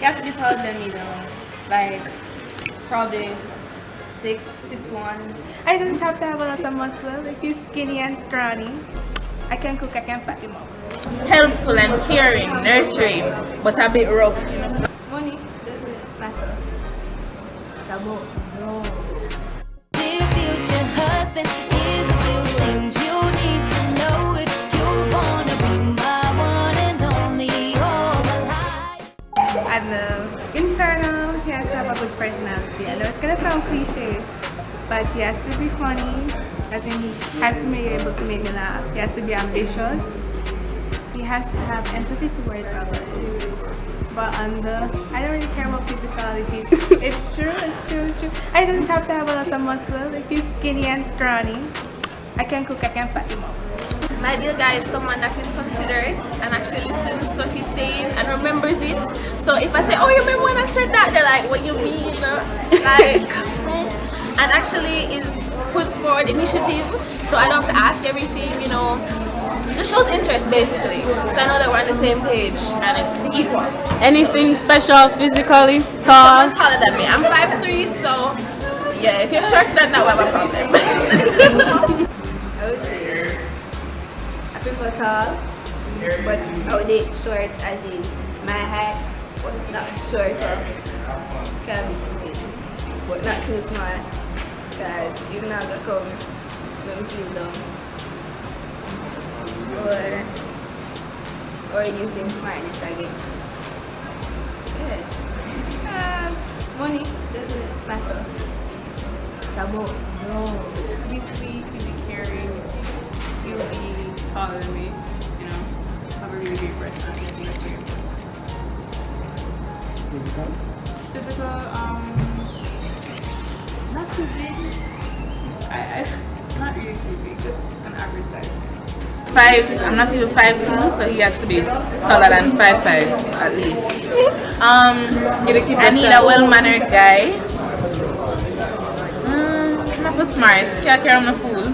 He has to be taller than me though. Like probably 6'1". I doesn't have to have a lot of muscle. If he's skinny and scrawny, I can cook, I can fat him up. Helpful and caring, nurturing, but a bit rough. Money doesn't matter. It's about no. Dear future husband, here's a few things you need to know if you wanna be my one and only all my life. And internal, he has to have a good personality. I know it's gonna sound cliche, but he has to be funny, as in he has to be able to make me laugh. He has to be ambitious. He has to have empathy towards others. But I don't really care about physicality. It's true. I doesn't have to have a lot of muscle. If he's skinny and scrawny, I can cook, I can fat him up. My ideal guy is someone that is considerate and actually listens to what he's saying and remembers it. So if I say, oh, you remember when I said that? They're like, what you mean? Like, and actually puts forward initiative. So I don't have to ask everything, you know. Just shows interest basically. So I know that we're on the same page and it's equal. Anything special physically? Tall? Someone taller than me. I'm 5'3", so yeah, if you're shorter than that, we have a problem. I would say I prefer tall, but I would date short as in my height, but not shorter. Can be stupid, but not too smart. Cause if not gonna come, let me feel dumb. Or using smartness against you. Yeah. Money doesn't matter. It's about no. Be sweet, be caring, you'll be taller than me, you know, have a really great personality. Physical, not too big. Not really too big, just an average size. I'm not even 5'2", so he has to be taller than 5'5" at least. I need a well-mannered guy. Not too smart, can't carry on the fool.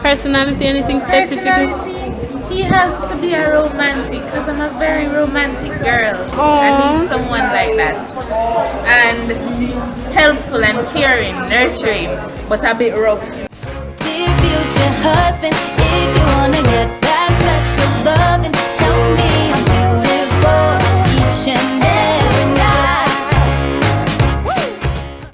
Personality, anything specific? Personality, he has to be a romantic because I'm a very romantic girl. Aww. I need someone like that. And helpful and caring, nurturing, but a bit rough. Dear future husband, if you wanna get that special loving, tell me I'm